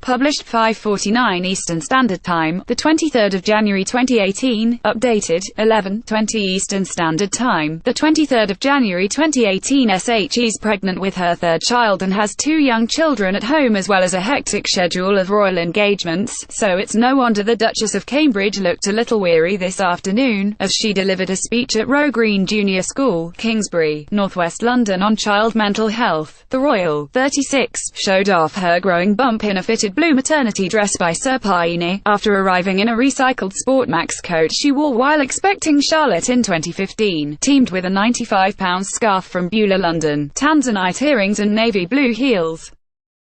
Published 5:49 Eastern Standard Time, the 23rd of January 2018. Updated 11:20 Eastern Standard Time, the 23rd of January 2018. She's pregnant with her third child and has two young children at home as well as a hectic schedule of royal engagements, so it's no wonder the Duchess of Cambridge looked a little weary this afternoon, as she delivered a speech at Roe Green Junior School, Kingsbury, northwest London on child mental health. The royal, 36, showed off her growing bump in a fitted blue maternity dress by Sir Paine, after arriving in a recycled Sportmax coat she wore while expecting Charlotte in 2015, teamed with a £95 scarf from Beulah, London, tanzanite earrings and navy blue heels.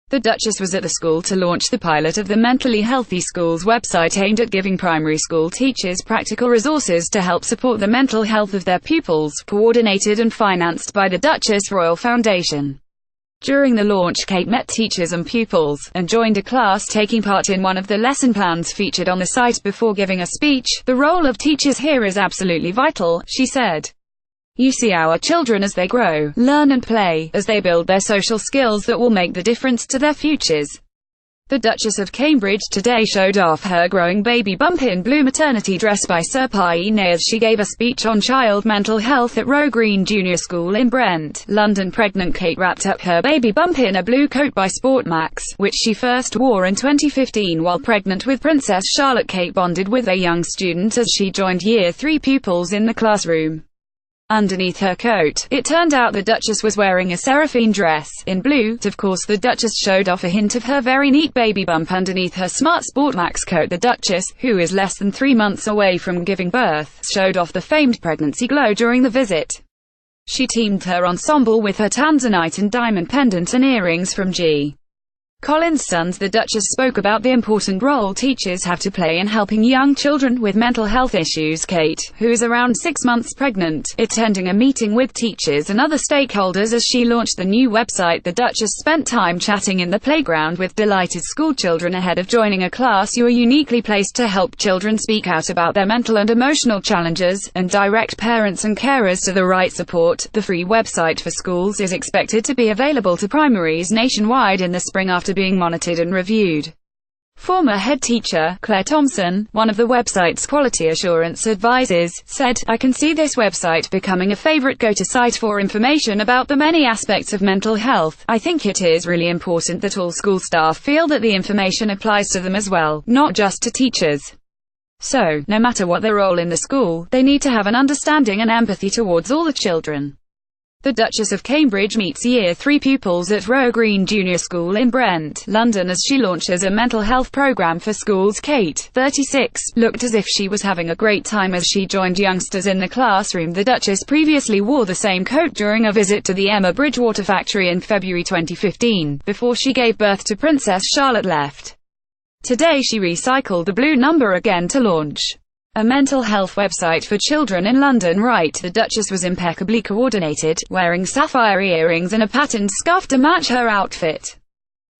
The Duchess was at the school to launch the pilot of the Mentally Healthy Schools website aimed at giving primary school teachers practical resources to help support the mental health of their pupils, coordinated and financed by the Duchess Royal Foundation. During the launch, Kate met teachers and pupils, and joined a class taking part in one of the lesson plans featured on the site before giving a speech. "The role of teachers here is absolutely vital," she said. "You see our children as they grow, learn and play, as they build their social skills that will make the difference to their futures." The Duchess of Cambridge today showed off her growing baby bump in blue maternity dress by Sir Paine as she gave a speech on child mental health at Roe Green Junior School in Brent, London. Pregnant Kate wrapped up her baby bump in a blue coat by Sportmax, which she first wore in 2015 while pregnant with Princess Charlotte. Kate bonded with a young student as she joined Year 3 pupils in the classroom. Underneath her coat, it turned out the Duchess was wearing a seraphine dress, in blue. Of course the Duchess showed off a hint of her very neat baby bump underneath her smart Sportmax coat. The Duchess, who is less than 3 months away from giving birth, showed off the famed pregnancy glow during the visit. She teamed her ensemble with her tanzanite and diamond pendant and earrings from G. Collins Sons. The Duchess spoke about the important role teachers have to play in helping young children with mental health issues. Kate, who is around 6 months pregnant, attending a meeting with teachers and other stakeholders as she launched the new website. The Duchess spent time chatting in the playground with delighted schoolchildren ahead of joining a class. "You are uniquely placed to help children speak out about their mental and emotional challenges, and direct parents and carers to the right support." The free website for schools is expected to be available to primaries nationwide in the spring after being monitored and reviewed. Former head teacher, Claire Thompson, one of the website's quality assurance advisors, said, "I can see this website becoming a favorite go-to site for information about the many aspects of mental health. I think it is really important that all school staff feel that the information applies to them as well, not just to teachers. So, no matter what their role in the school, they need to have an understanding and empathy towards all the children." The Duchess of Cambridge meets Year 3 pupils at Roe Green Junior School in Brent, London as she launches a mental health program for schools. Kate, 36, looked as if she was having a great time as she joined youngsters in the classroom. The Duchess previously wore the same coat during a visit to the Emma Bridgewater factory in February 2015, before she gave birth to Princess Charlotte. Today she recycled the blue number again to launch a mental health website for children in London. Right, the Duchess was impeccably coordinated, wearing sapphire earrings and a patterned scarf to match her outfit.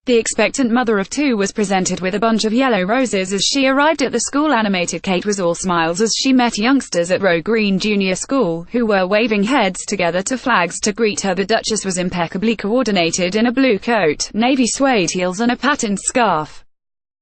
The expectant mother of two was presented with a bunch of yellow roses as she arrived at the school. Animated Kate was all smiles as she met youngsters at Roe Green Junior School, who were waving heads together to flags to greet her. The Duchess was impeccably coordinated in a blue coat, navy suede heels and a patterned scarf.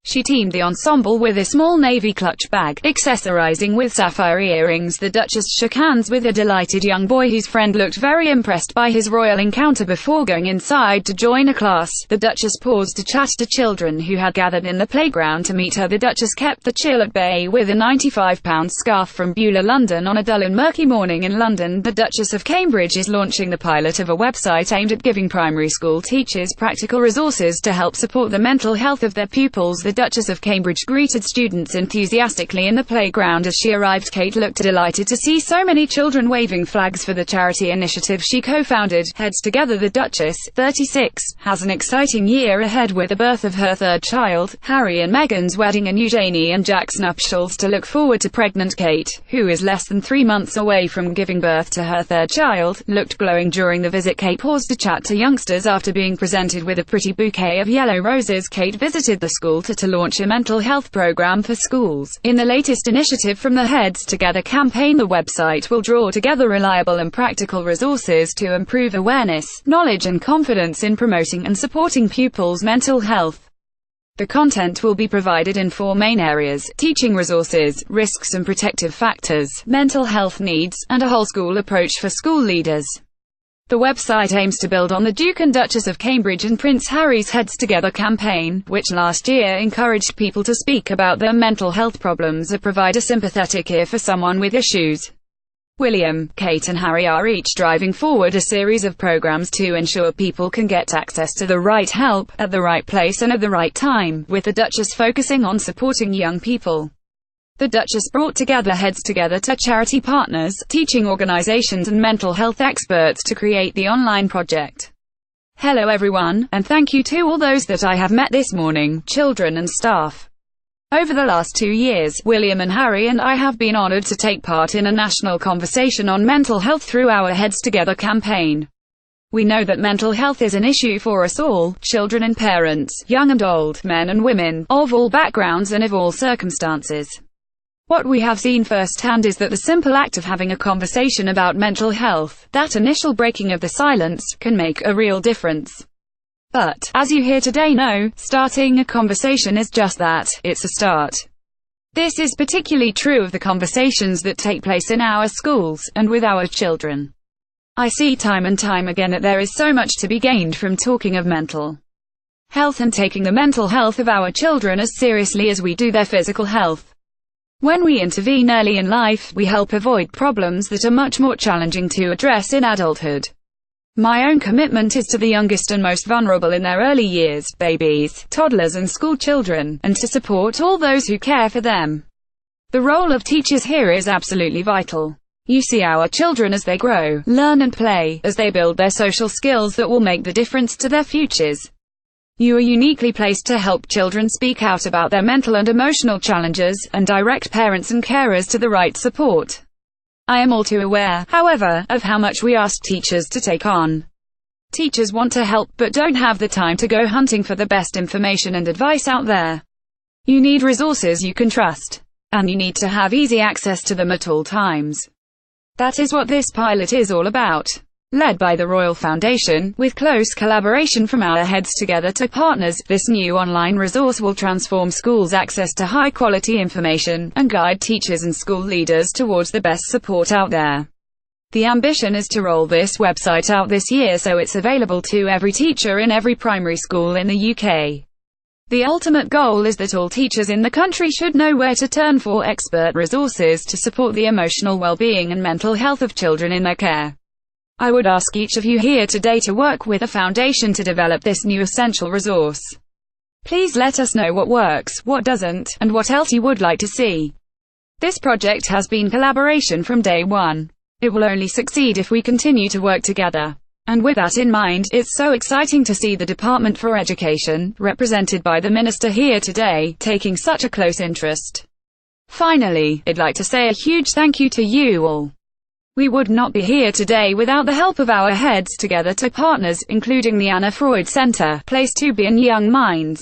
She teamed the ensemble with a small navy clutch bag, accessorizing with sapphire earrings. The Duchess shook hands with a delighted young boy whose friend looked very impressed by his royal encounter before going inside to join a class. The Duchess paused to chat to children who had gathered in the playground to meet her. The Duchess kept the chill at bay with a £95 scarf from Beulah, London. On a dull and murky morning in London, the Duchess of Cambridge is launching the pilot of a website aimed at giving primary school teachers practical resources to help support the mental health of their pupils. The Duchess of Cambridge greeted students enthusiastically in the playground as she arrived. Kate looked delighted to see so many children waving flags for the charity initiative she co-founded. Heads together. The Duchess, 36, has an exciting year ahead with the birth of her third child, Harry and Meghan's wedding and Eugenie and Jack's nuptials to look forward to. Pregnant Kate, who is less than 3 months away from giving birth to her third child, looked glowing during the visit. Kate paused to chat to youngsters after being presented with a pretty bouquet of yellow roses. Kate visited the school to launch a mental health program for schools. In the latest initiative from the Heads Together campaign, the website will draw together reliable and practical resources to improve awareness, knowledge and confidence in promoting and supporting pupils' mental health. The content will be provided in 4 main areas: teaching resources, risks and protective factors, mental health needs, and a whole school approach for school leaders. The website aims to build on the Duke and Duchess of Cambridge and Prince Harry's Heads Together campaign, which last year encouraged people to speak about their mental health problems and provide a sympathetic ear for someone with issues. William, Kate and Harry are each driving forward a series of programs to ensure people can get access to the right help, at the right place and at the right time, with the Duchess focusing on supporting young people. The Duchess brought together Heads Together to charity partners, teaching organizations and mental health experts to create the online project. Hello everyone, and thank you to all those that I have met this morning, children and staff. Over the last 2 years, William and Harry and I have been honored to take part in a national conversation on mental health through our Heads Together campaign. We know that mental health is an issue for us all, children and parents, young and old, men and women, of all backgrounds and of all circumstances. What we have seen firsthand is that the simple act of having a conversation about mental health, that initial breaking of the silence, can make a real difference. But, as you here today know, starting a conversation is just that, it's a start. This is particularly true of the conversations that take place in our schools, and with our children. I see time and time again that there is so much to be gained from talking of mental health and taking the mental health of our children as seriously as we do their physical health. When we intervene early in life, we help avoid problems that are much more challenging to address in adulthood. My own commitment is to the youngest and most vulnerable in their early years, babies, toddlers and school children, and to support all those who care for them. The role of teachers here is absolutely vital. You see our children as they grow, learn and play, as they build their social skills that will make the difference to their futures. You are uniquely placed to help children speak out about their mental and emotional challenges, and direct parents and carers to the right support. I am all too aware, however, of how much we ask teachers to take on. Teachers want to help, but don't have the time to go hunting for the best information and advice out there. You need resources you can trust. And you need to have easy access to them at all times. That is what this pilot is all about. Led by the Royal Foundation, with close collaboration from our Heads Together to partners, this new online resource will transform schools' access to high-quality information, and guide teachers and school leaders towards the best support out there. The ambition is to roll this website out this year so it's available to every teacher in every primary school in the UK. The ultimate goal is that all teachers in the country should know where to turn for expert resources to support the emotional well-being and mental health of children in their care. I would ask each of you here today to work with the Foundation to develop this new essential resource. Please let us know what works, what doesn't, and what else you would like to see. This project has been collaboration from day one. It will only succeed if we continue to work together. And with that in mind, it's so exciting to see the Department for Education, represented by the Minister here today, taking such a close interest. Finally, I'd like to say a huge thank you to you all. We would not be here today without the help of our Heads Together to partners, including the Anna Freud Center, Place to Be and Young Minds.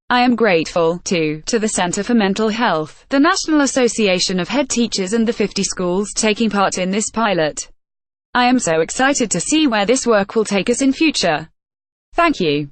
I am grateful, too, to the Center for Mental Health, the National Association of Head Teachers and the 50 schools taking part in this pilot. I am so excited to see where this work will take us in future. Thank you.